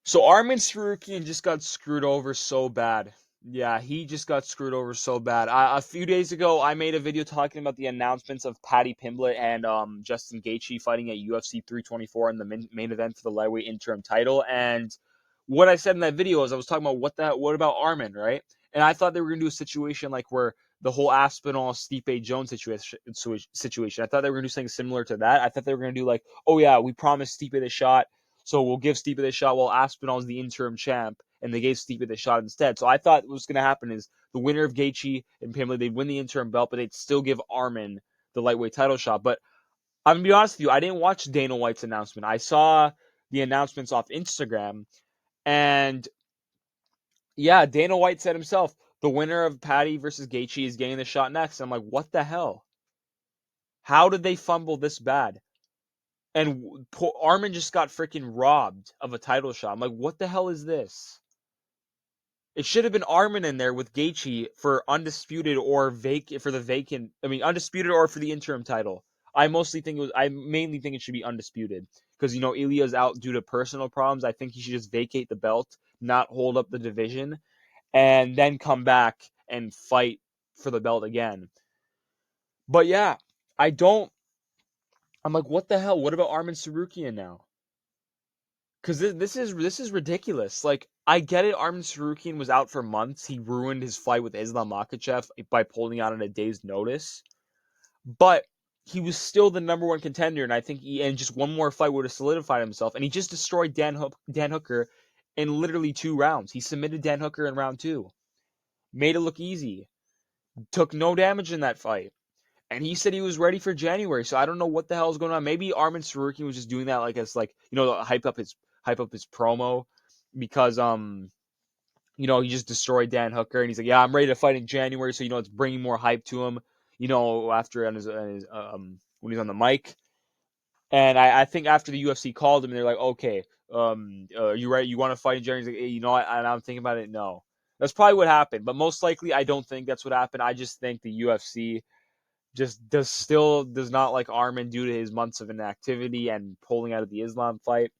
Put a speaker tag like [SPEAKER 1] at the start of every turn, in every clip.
[SPEAKER 1] So Arman Tsarukyan just got screwed over so bad. Yeah, he just got screwed over so bad. A few days ago, I made a video talking about the announcements of Paddy Pimblett and Justin Gaethje fighting at UFC 324 in the main event for the lightweight interim title. And what I said in that video is I was talking about what about Arman, right? And I thought they were gonna do a situation like where the whole Aspinall Stipe Jones situation. I thought they were gonna do something similar to that. I thought they were gonna do like, oh yeah, we promised Stipe the shot, so we'll give Stipe the shot while Aspinall is the interim champ, and they gave Stipe the shot instead. So I thought what was going to happen is the winner of Gaethje and Pimblett, they'd win the interim belt, but they'd still give Arman the lightweight title shot. But I'm gonna be honest with you, I didn't watch Dana White's announcement. I saw the announcements off Instagram, and yeah, Dana White said himself, the winner of Paddy versus Gaethje is getting the shot next. I'm like, what the hell? How did they fumble this bad? And Arman just got freaking robbed of a title shot. I'm like, what the hell is this? It should have been Arman in there with Gaethje for undisputed or vacant for the vacant. I mean, undisputed or for the interim title. I mostly think it was. I mainly think it should be undisputed because Ilya's out due to personal problems. I think he should just vacate the belt, not hold up the division, and then come back and fight for the belt again. But yeah, I don't. I'm like, what the hell? What about Arman Tsarukyan now? Because this is ridiculous. Like, I get it. Arman Tsarukyan was out for months. He ruined his fight with Islam Makhachev by pulling out on a day's notice. But he was still the number one contender, and I think and just one more fight would have solidified himself. And he just destroyed Dan Hooker in literally 2 rounds. He submitted Dan Hooker in round 2, made it look easy, took no damage in that fight. And he said he was ready for January. So I don't know what the hell is going on. Maybe Arman Tsarukyan was just doing that like as like hype up his promo because he just destroyed Dan Hooker and he's like, yeah, I'm ready to fight in January. So it's bringing more hype to him. After when he's on the mic. And I think after the UFC called him, they're like, okay, you ready? You want to fight in January? He's like, hey, and I'm thinking about it. No, that's probably what happened. But most likely, I don't think that's what happened. I just think the UFC just does not like Arman due to his months of inactivity and pulling out of the Islam fight.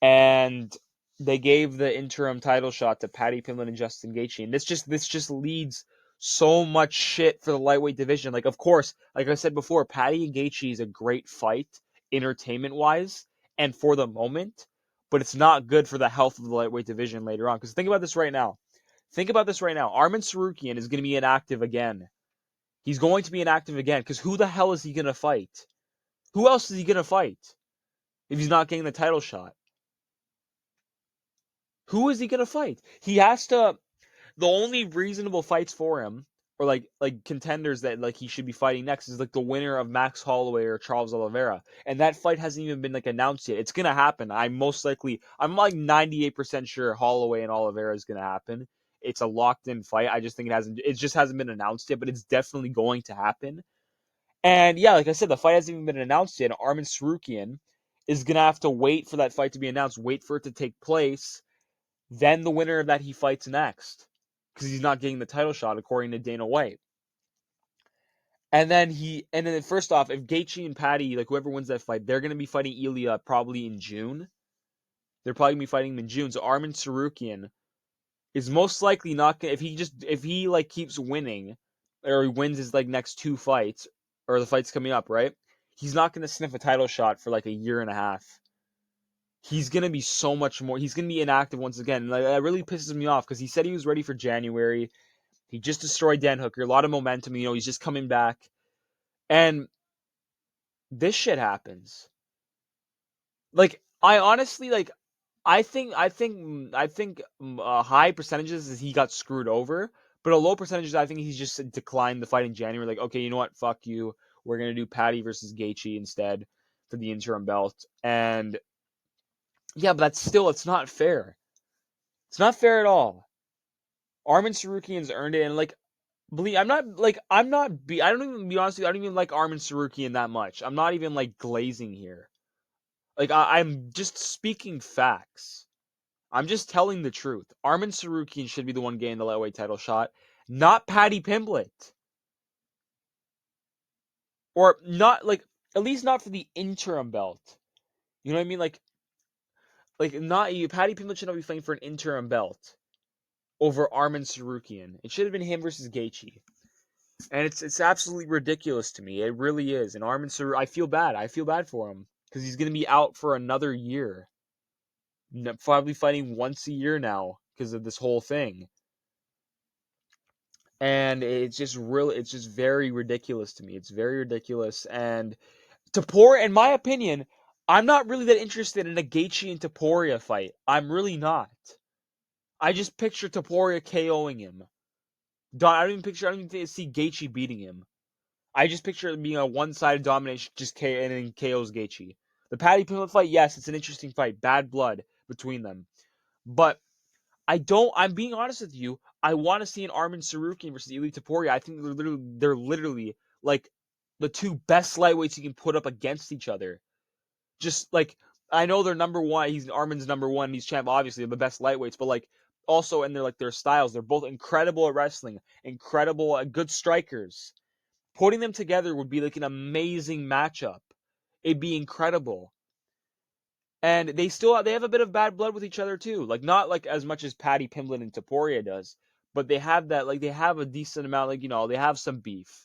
[SPEAKER 1] And they gave the interim title shot to Paddy Pimblett and Justin Gaethje. And this just leads so much shit for the lightweight division. Like, of course, like I said before, Paddy and Gaethje is a great fight, entertainment wise, and for the moment, but it's not good for the health of the lightweight division later on. Because think about this right now. Think about this right now. Arman Tsarukyan is going to be inactive again. He's going to be inactive again because who the hell is he going to fight? Who else is he going to fight if he's not getting the title shot? Who is he going to fight? He has to. The only reasonable fights for him, or like contenders that like he should be fighting next, is like the winner of Max Holloway or Charles Oliveira, and that fight hasn't even been like announced yet. It's gonna happen. I'm like 98% sure Holloway and Oliveira is gonna happen. It's a locked in fight. I just think it just hasn't been announced yet, but it's definitely going to happen. And yeah, like I said, the fight hasn't even been announced yet. Arman Tsarukyan is gonna have to wait for that fight to be announced, wait for it to take place, then the winner of that he fights next, because he's not getting the title shot according to Dana White. And then first off, if Gaethje and Paddy, like whoever wins that fight, they're gonna be fighting Ilya probably in June. They're probably gonna be fighting him in June. So Arman Tsarukyan is most likely not gonna if he like keeps winning or he wins his like next 2 fights or the fights coming up, right? He's not gonna sniff a title shot for like a year and a half. He's gonna be so much more. He's gonna be inactive once again. Like, that really pisses me off because he said he was ready for January. He just destroyed Dan Hooker. A lot of momentum. He's just coming back, and this shit happens. Like I honestly like. I think high percentages is he got screwed over, but a low percentages I think he's just declined the fight in January. Like, okay, you know what? Fuck you. We're gonna do Paddy versus Gaethje instead for the interim belt. And yeah, but it's not fair. It's not fair at all. Arman Tsarukyan's earned it, and like, believe I don't even be honest with you, I don't even like Arman Tsarukyan that much. I'm not even like glazing here. Like I'm just speaking facts. I'm just telling the truth. Arman Tsarukyan should be the one getting the lightweight title shot, not Paddy Pimblett, or not like at least not for the interim belt. You know what I mean? Like Like, not you. Paddy Pimblett should not be fighting for an interim belt over Arman Tsarukyan. It should have been him versus Gaethje. And it's absolutely ridiculous to me. It really is. And Arman Tsarukyan, I feel bad. I feel bad for him because he's going to be out for another year. Probably fighting once a year now because of this whole thing. And it's just very ridiculous to me. It's very ridiculous. And Topuria, in my opinion, I'm not really that interested in a Gaethje and Topuria fight. I'm really not. I just picture Topuria KOing him. I don't even see Gaethje beating him. I just picture it being a one-sided domination, and then KO's Gaethje. The Paddy Pimblett fight, yes, it's an interesting fight. Bad blood between them. But I'm being honest with you, I want to see an Arman Tsarukyan versus Ilia Topuria. I think they're literally like the two best lightweights you can put up against each other. Just like, I know they're number one. Arman's number one. He's champ. Obviously, they're the best lightweights. But like, also, and they're like their styles. They're both incredible at wrestling, incredible, good strikers. Putting them together would be like an amazing matchup. It'd be incredible. And they have a bit of bad blood with each other too. Like, not like as much as Paddy Pimblett and Topuria does, but they have that, like, they have a decent amount, like, they have some beef.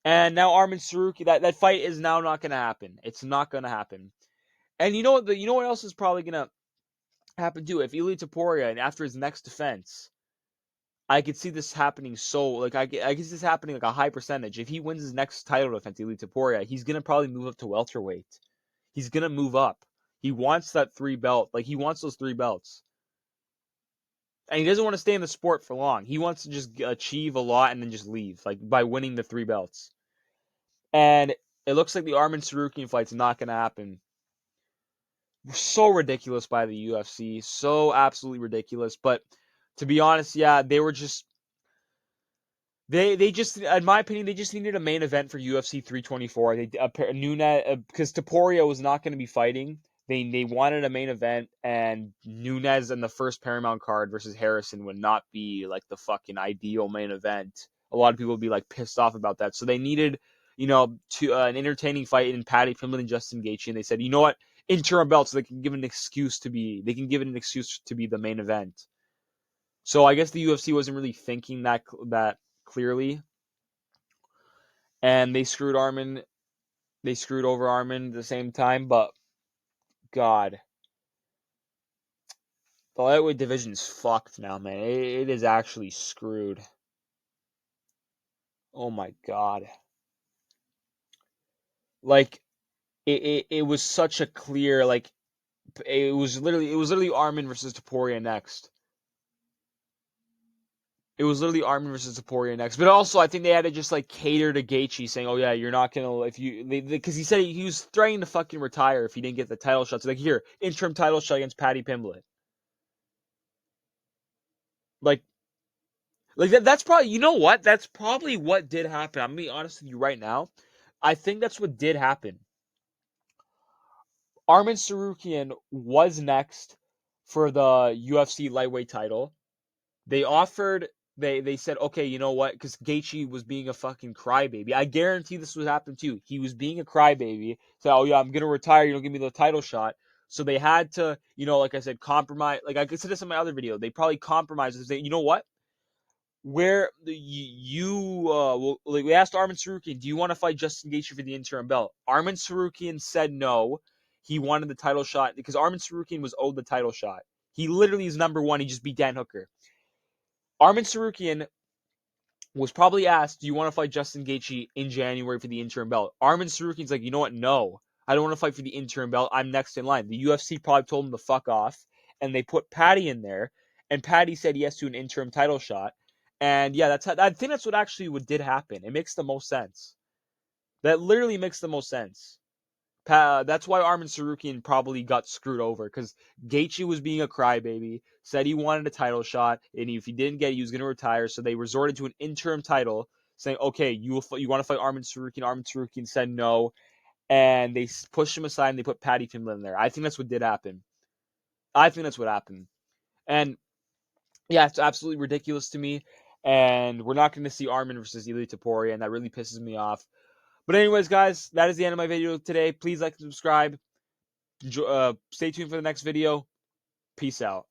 [SPEAKER 1] And now Arman Tsarukyan, that fight is now not going to happen. It's not going to happen. And you know what else is probably going to happen too? If Ilia Topuria, and after his next defense, I could see this happening. So, like, I could see this happening like a high percentage. If he wins his next title defense, Ilia Topuria, he's going to probably move up to welterweight. He's going to move up. He wants that 3 belt. Like, he wants those 3 belts. And he doesn't want to stay in the sport for long. He wants to just achieve a lot and then just leave, like, by winning the 3 belts. And it looks like the Arman Tsarukyan fight's not going to happen. So ridiculous by the UFC. So absolutely ridiculous. But to be honest, yeah, they were just... They just, in my opinion, they just needed a main event for UFC 324. Nunes, because Topuria was not going to be fighting. They wanted a main event, and Nunes in the first Paramount card versus Harrison would not be like the fucking ideal main event. A lot of people would be like pissed off about that. So they needed, an entertaining fight in Paddy Pimblett and Justin Gaethje, and they said, you know what, interim belt, so they can give it an excuse to be the main event. So I guess the UFC wasn't really thinking that clearly, and they screwed Arman. They screwed over Arman at the same time, but God, the lightweight division is fucked now, man. It is actually screwed. Oh my God. Like, it was such a clear, like, it was literally Arman versus Topuria next. It was literally Arman versus Topuria next. But also, I think they had to just, like, cater to Gaethje, saying, oh, yeah, you're not going to, because he said he was threatening to fucking retire if he didn't get the title shots. Like, here, interim title shot against Paddy Pimblett. Like, that's probably, you know what? That's probably what did happen. I'm going to be honest with you right now. I think that's what did happen. Arman Tsarukyan was next for the UFC lightweight title. They offered, they said, okay, you know what? Because Gaethje was being a fucking crybaby. I guarantee this would happen too. He was being a crybaby. Said, oh yeah, I'm gonna retire. You don't give me the title shot. So they had to, like I said, compromise. Like I said this in my other video, they probably compromised and say, you know what? Where we asked Arman Tsarukyan, do you want to fight Justin Gaethje for the interim belt? Arman Tsarukyan said no. He wanted the title shot because Arman Tsarukyan was owed the title shot. He literally is number one. He just beat Dan Hooker. Arman Tsarukyan was probably asked, do you want to fight Justin Gaethje in January for the interim belt? Arman Tsarukyan's like, you know what? No. I don't want to fight for the interim belt. I'm next in line. The UFC probably told him to fuck off, and they put Paddy in there, and Paddy said yes to an interim title shot. And yeah, I think that's what did happen. It makes the most sense. That literally makes the most sense. That's why Arman Tsarukyan probably got screwed over, because Gaethje was being a crybaby, said he wanted a title shot, and if he didn't get it, he was going to retire. So they resorted to an interim title, saying, okay, you want to fight Arman Tsarukyan. Arman Tsarukyan said no, and they pushed him aside, and they put Paddy Pimblett in there. I think that's what did happen. I think that's what happened. And yeah, it's absolutely ridiculous to me, and we're not going to see Arman versus Ilia Topuria, and that really pisses me off. But anyways, guys, that is the end of my video today. Please like and subscribe. Stay tuned for the next video. Peace out.